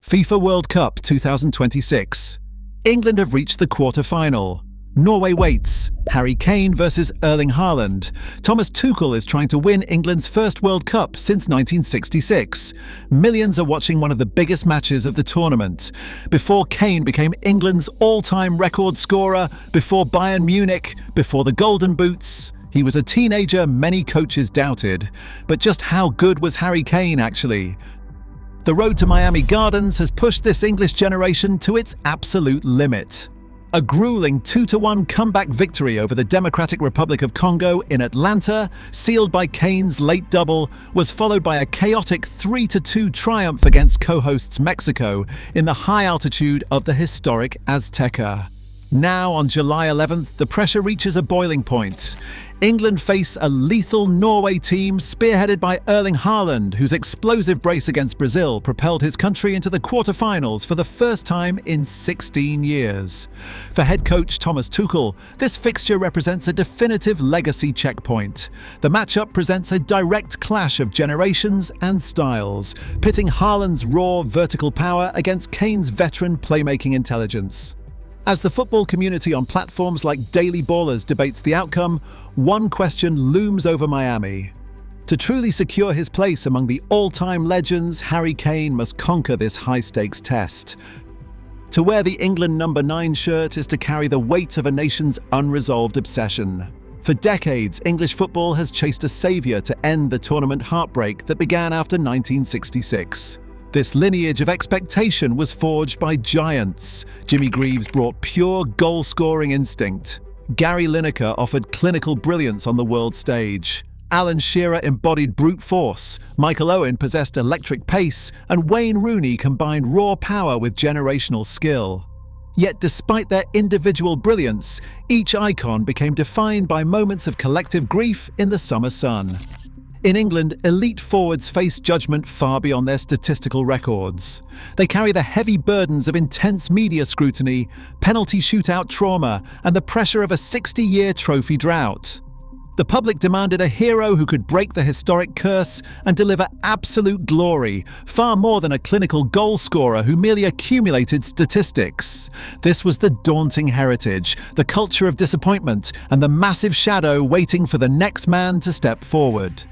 FIFA World Cup 2026. England have reached the quarter-final. Norway waits. Harry Kane versus Erling Haaland. Thomas Tuchel is trying to win England's first World Cup since 1966. Millions are watching one of the biggest matches of the tournament. Before Kane became England's all-time record scorer, before Bayern Munich, before the Golden Boots, he was a teenager many coaches doubted. But just how good was Harry Kane actually? The road to Miami Gardens has pushed this English generation to its absolute limit. A grueling 2-1 comeback victory over the Democratic Republic of Congo in Atlanta, sealed by Kane's late double, was followed by a chaotic 3-2 triumph against co-hosts Mexico in the high altitude of the historic Azteca. Now, on July 11th, the pressure reaches a boiling point. England face a lethal Norway team spearheaded by Erling Haaland, whose explosive brace against Brazil propelled his country into the quarter-finals for the first time in 16 years. For head coach Thomas Tuchel, this fixture represents a definitive legacy checkpoint. The matchup presents a direct clash of generations and styles, pitting Haaland's raw vertical power against Kane's veteran playmaking intelligence. As the football community on platforms like Daily Ballerz debates the outcome, one question looms over Miami. To truly secure his place among the all-time legends, Harry Kane must conquer this high-stakes test. To wear the England number 9 shirt is to carry the weight of a nation's unresolved obsession. For decades, English football has chased a saviour to end the tournament heartbreak that began after 1966. This lineage of expectation was forged by giants. Jimmy Greaves brought pure goal-scoring instinct. Gary Lineker offered clinical brilliance on the world stage. Alan Shearer embodied brute force. Michael Owen possessed electric pace, and Wayne Rooney combined raw power with generational skill. Yet despite their individual brilliance, each icon became defined by moments of collective grief in the summer sun. In England, elite forwards face judgment far beyond their statistical records. They carry the heavy burdens of intense media scrutiny, penalty shootout trauma, and the pressure of a 60-year trophy drought. The public demanded a hero who could break the historic curse and deliver absolute glory, far more than a clinical goal scorer who merely accumulated statistics. This was the daunting heritage, the culture of disappointment, and the massive shadow waiting for the next man to step forward.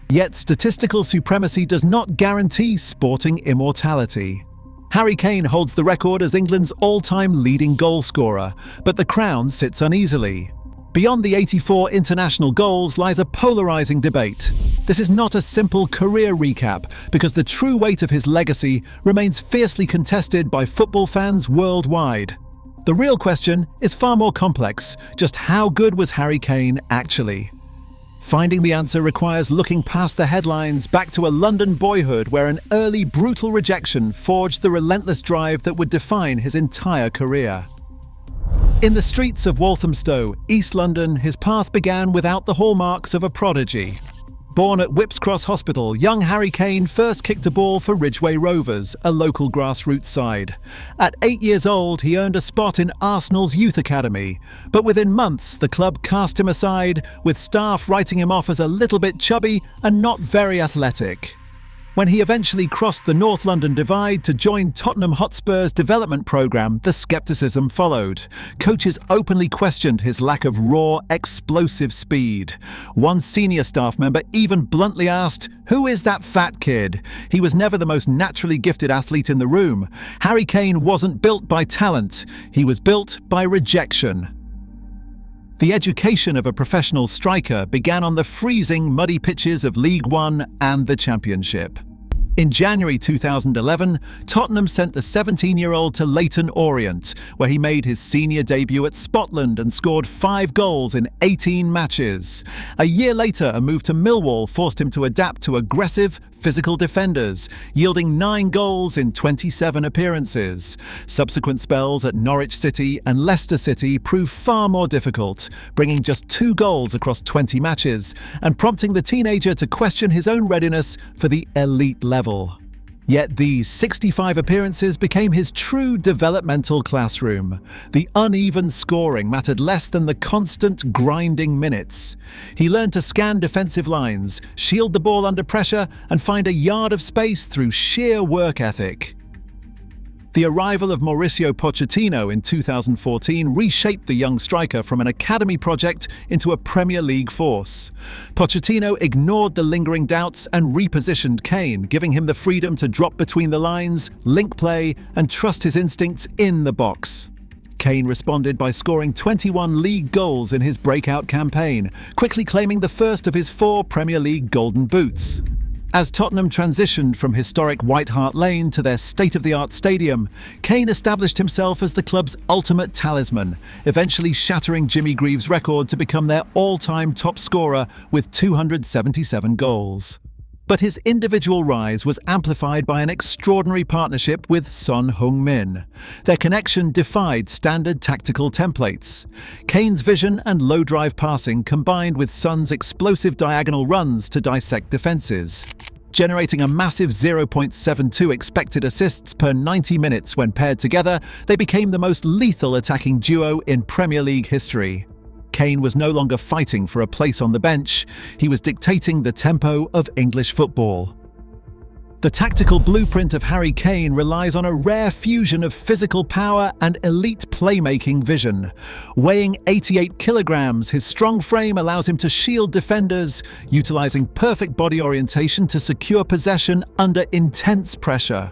Yet statistical supremacy does not guarantee sporting immortality. Harry Kane holds the record as England's all-time leading goalscorer, but the crown sits uneasily. Beyond the 84 international goals lies a polarizing debate. This is not a simple career recap, because the true weight of his legacy remains fiercely contested by football fans worldwide. The real question is far more complex. Just how good was Harry Kane actually? Finding the answer requires looking past the headlines back to a London boyhood where an early brutal rejection forged the relentless drive that would define his entire career. In the streets of Walthamstow, East London, his path began without the hallmarks of a prodigy. Born at Whipps Cross Hospital, young Harry Kane first kicked a ball for Ridgeway Rovers, a local grassroots side. At 8 years old, he earned a spot in Arsenal's youth academy, but within months the club cast him aside, with staff writing him off as a little bit chubby and not very athletic. When he eventually crossed the North London divide to join Tottenham Hotspur's development programme, the scepticism followed. Coaches openly questioned his lack of raw, explosive speed. One senior staff member even bluntly asked, "Who is that fat kid?" He was never the most naturally gifted athlete in the room. Harry Kane wasn't built by talent, he was built by rejection. The education of a professional striker began on the freezing, muddy pitches of League One and the Championship. In January 2011, Tottenham sent the 17-year-old to Leyton Orient, where he made his senior debut at Scotland and scored 5 goals in 18 matches. A year later, a move to Millwall forced him to adapt to aggressive, physical defenders, yielding 9 goals in 27 appearances. Subsequent spells at Norwich City and Leicester City proved far more difficult, bringing just 2 goals across 20 matches, and prompting the teenager to question his own readiness for the elite level. Yet these 65 appearances became his true developmental classroom. The uneven scoring mattered less than the constant grinding minutes. He learned to scan defensive lines, shield the ball under pressure, and find a yard of space through sheer work ethic. The arrival of Mauricio Pochettino in 2014 reshaped the young striker from an academy project into a Premier League force. Pochettino ignored the lingering doubts and repositioned Kane, giving him the freedom to drop between the lines, link play, and trust his instincts in the box. Kane responded by scoring 21 league goals in his breakout campaign, quickly claiming the first of his 4 Premier League Golden Boots. As Tottenham transitioned from historic White Hart Lane to their state-of-the-art stadium, Kane established himself as the club's ultimate talisman, eventually shattering Jimmy Greaves' record to become their all-time top scorer with 277 goals. But his individual rise was amplified by an extraordinary partnership with Son Heung-min. Their connection defied standard tactical templates. Kane's vision and low-drive passing combined with Son's explosive diagonal runs to dissect defences, generating a massive 0.72 expected assists per 90 minutes when paired together. They became the most lethal attacking duo in Premier League history. Kane was no longer fighting for a place on the bench, he was dictating the tempo of English football. The tactical blueprint of Harry Kane relies on a rare fusion of physical power and elite playmaking vision. Weighing 88 kilograms, his strong frame allows him to shield defenders, utilizing perfect body orientation to secure possession under intense pressure.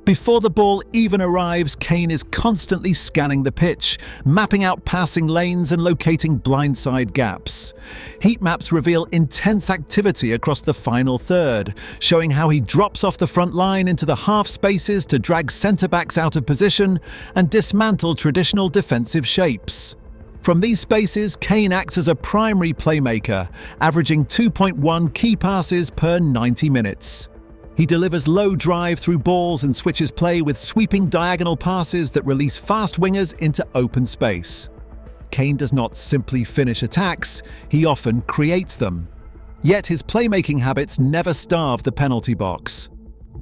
Before the ball even arrives, Kane is constantly scanning the pitch, mapping out passing lanes and locating blindside gaps. Heat maps reveal intense activity across the final third, showing how he drops off the front line into the half spaces to drag centre-backs out of position and dismantle traditional defensive shapes. From these spaces, Kane acts as a primary playmaker, averaging 2.1 key passes per 90 minutes. He delivers low drive through balls and switches play with sweeping diagonal passes that release fast wingers into open space. Kane does not simply finish attacks, he often creates them. Yet his playmaking habits never starve the penalty box.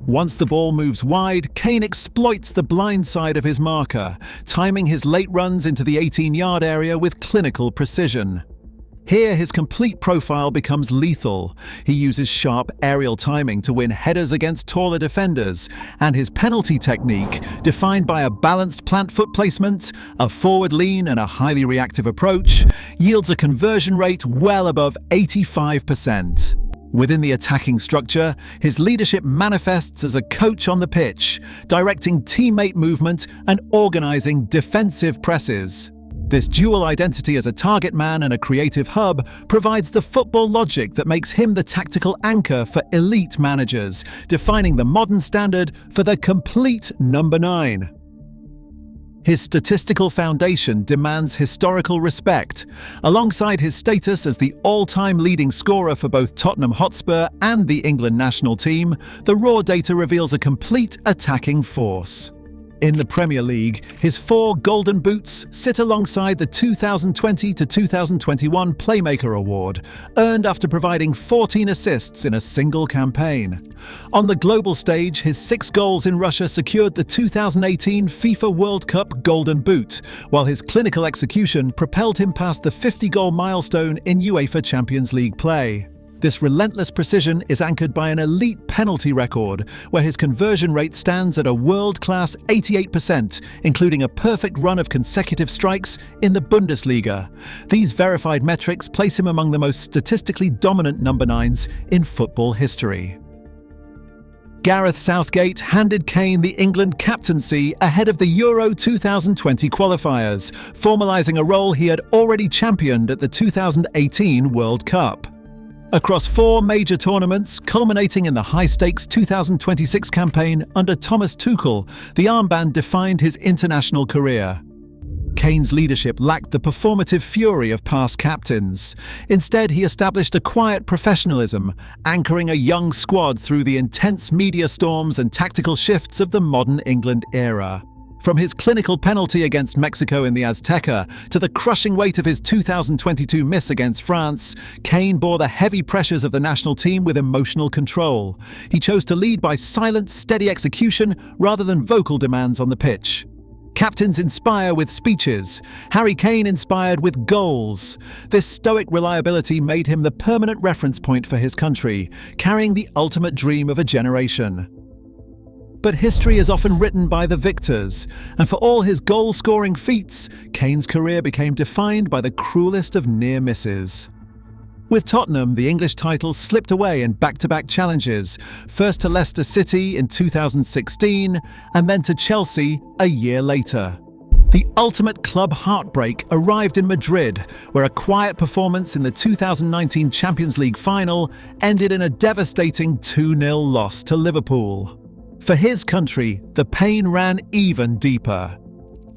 Once the ball moves wide, Kane exploits the blind side of his marker, timing his late runs into the 18-yard area with clinical precision. Here, his complete profile becomes lethal. He uses sharp aerial timing to win headers against taller defenders, and his penalty technique, defined by a balanced plant foot placement, a forward lean and a highly reactive approach, yields a conversion rate well above 85%. Within the attacking structure, his leadership manifests as a coach on the pitch, directing teammate movement and organizing defensive presses. This dual identity as a target man and a creative hub provides the football logic that makes him the tactical anchor for elite managers, defining the modern standard for the complete number 9. His statistical foundation demands historical respect. Alongside his status as the all-time leading scorer for both Tottenham Hotspur and the England national team, the raw data reveals a complete attacking force. In the Premier League, his 4 Golden Boots sit alongside the 2020 to 2021 Playmaker Award, earned after providing 14 assists in a single campaign. On the global stage, his 6 goals in Russia secured the 2018 FIFA World Cup Golden Boot, while his clinical execution propelled him past the 50-goal milestone in UEFA Champions League play. This relentless precision is anchored by an elite penalty record, where his conversion rate stands at a world-class 88%, including a perfect run of consecutive strikes in the Bundesliga. These verified metrics place him among the most statistically dominant number 9s in football history. Gareth Southgate handed Kane the England captaincy ahead of the Euro 2020 qualifiers, formalising a role he had already championed at the 2018 World Cup. Across 4 major tournaments, culminating in the high-stakes 2026 campaign under Thomas Tuchel, the armband defined his international career. Kane's leadership lacked the performative fury of past captains. Instead, he established a quiet professionalism, anchoring a young squad through the intense media storms and tactical shifts of the modern England era. From his clinical penalty against Mexico in the Azteca to the crushing weight of his 2022 miss against France, Kane bore the heavy pressures of the national team with emotional control. He chose to lead by silent, steady execution rather than vocal demands on the pitch. Captains inspire with speeches. Harry Kane inspired with goals. This stoic reliability made him the permanent reference point for his country, carrying the ultimate dream of a generation. But history is often written by the victors, and for all his goal-scoring feats, Kane's career became defined by the cruelest of near misses. With Tottenham, the English title slipped away in back-to-back challenges, first to Leicester City in 2016 and then to Chelsea a year later. The ultimate club heartbreak arrived in Madrid, where a quiet performance in the 2019 Champions League final ended in a devastating 2-0 loss to Liverpool. For his country, the pain ran even deeper.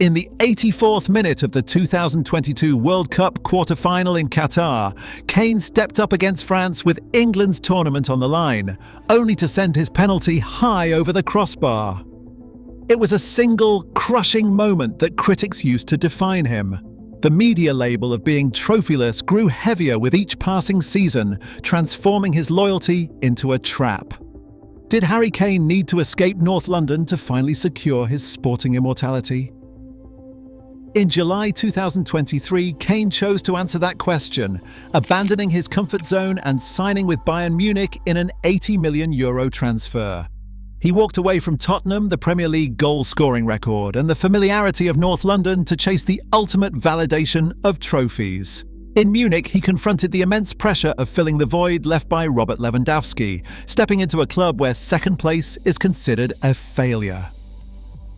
In the 84th minute of the 2022 World Cup quarter-final in Qatar, Kane stepped up against France with England's tournament on the line, only to send his penalty high over the crossbar. It was a single, crushing moment that critics used to define him. The media label of being trophyless grew heavier with each passing season, transforming his loyalty into a trap. Did Harry Kane need to escape North London to finally secure his sporting immortality? In July 2023, Kane chose to answer that question, abandoning his comfort zone and signing with Bayern Munich in an €80 million transfer. He walked away from Tottenham, the Premier League goal-scoring record, and the familiarity of North London to chase the ultimate validation of trophies. In Munich, he confronted the immense pressure of filling the void left by Robert Lewandowski, stepping into a club where second place is considered a failure.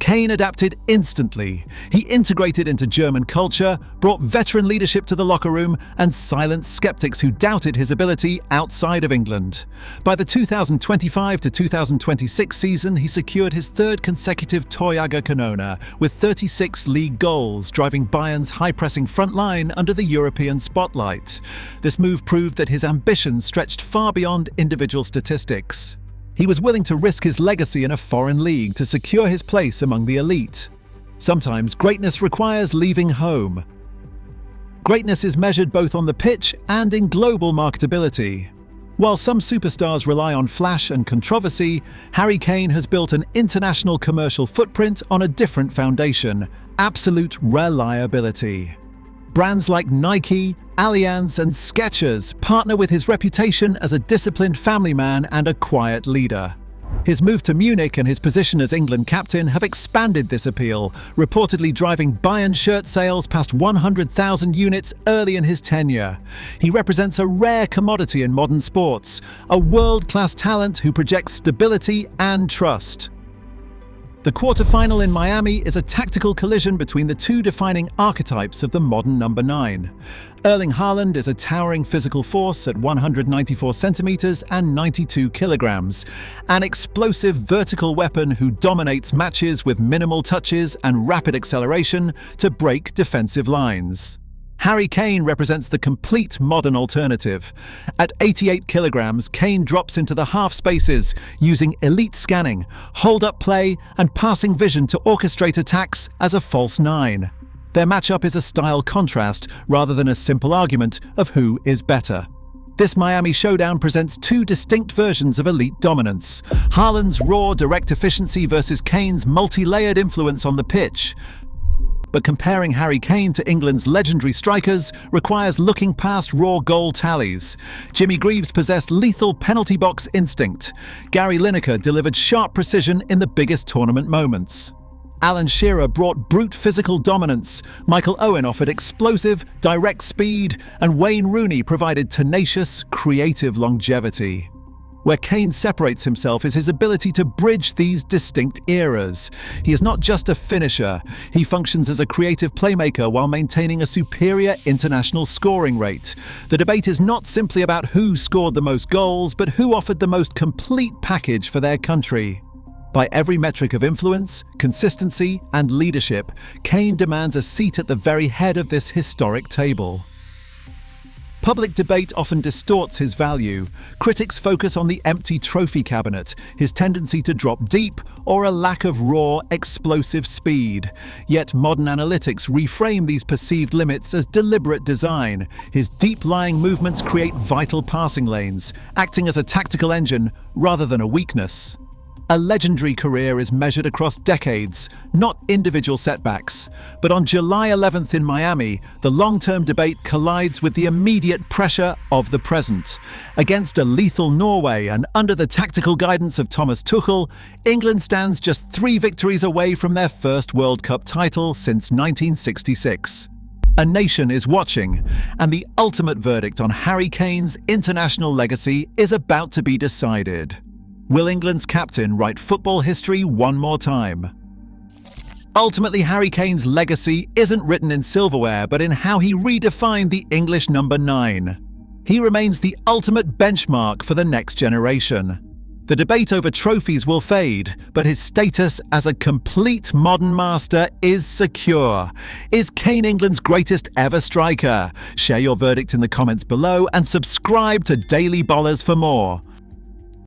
Kane adapted instantly. He integrated into German culture, brought veteran leadership to the locker room, and silenced skeptics who doubted his ability outside of England. By the 2025 to 2026 season, he secured his third consecutive Torjägerkanone with 36 league goals, driving Bayern's high-pressing front line under the European spotlight. This move proved that his ambitions stretched far beyond individual statistics. He was willing to risk his legacy in a foreign league to secure his place among the elite. Sometimes greatness requires leaving home. Greatness is measured both on the pitch and in global marketability. While some superstars rely on flash and controversy, Harry Kane has built an international commercial footprint on a different foundation: absolute reliability. Brands like Nike, Allianz and Skechers partner with his reputation as a disciplined family man and a quiet leader. His move to Munich and his position as England captain have expanded this appeal, reportedly driving Bayern shirt sales past 100,000 units early in his tenure. He represents a rare commodity in modern sports, a world-class talent who projects stability and trust. The quarter-final in Miami is a tactical collision between the two defining archetypes of the modern number 9. Erling Haaland is a towering physical force at 194 centimeters and 92 kilograms, an explosive vertical weapon who dominates matches with minimal touches and rapid acceleration to break defensive lines. Harry Kane represents the complete modern alternative. At 88 kilograms, Kane drops into the half spaces, using elite scanning, hold-up play, and passing vision to orchestrate attacks as a false 9. Their matchup is a style contrast rather than a simple argument of who is better. This Miami showdown presents two distinct versions of elite dominance: Haaland's raw, direct efficiency versus Kane's multi-layered influence on the pitch. But comparing Harry Kane to England's legendary strikers requires looking past raw goal tallies. Jimmy Greaves possessed lethal penalty box instinct. Gary Lineker delivered sharp precision in the biggest tournament moments. Alan Shearer brought brute physical dominance. Michael Owen offered explosive, direct speed, and Wayne Rooney provided tenacious, creative longevity. Where Kane separates himself is his ability to bridge these distinct eras. He is not just a finisher, he functions as a creative playmaker while maintaining a superior international scoring rate. The debate is not simply about who scored the most goals, but who offered the most complete package for their country. By every metric of influence, consistency, and leadership, Kane demands a seat at the very head of this historic table. Public debate often distorts his value. Critics focus on the empty trophy cabinet, his tendency to drop deep, or a lack of raw, explosive speed. Yet modern analytics reframe these perceived limits as deliberate design. His deep-lying movements create vital passing lanes, acting as a tactical engine rather than a weakness. A legendary career is measured across decades, not individual setbacks. But on July 11th in Miami, the long-term debate collides with the immediate pressure of the present. Against a lethal Norway and under the tactical guidance of Thomas Tuchel, England stands just 3 victories away from their first World Cup title since 1966. A nation is watching, and the ultimate verdict on Harry Kane's international legacy is about to be decided. Will England's captain write football history one more time? Ultimately, Harry Kane's legacy isn't written in silverware, but in how he redefined the English number 9. He remains the ultimate benchmark for the next generation. The debate over trophies will fade, but his status as a complete modern master is secure. Is Kane England's greatest ever striker? Share your verdict in the comments below and subscribe to Daily Ballerz for more.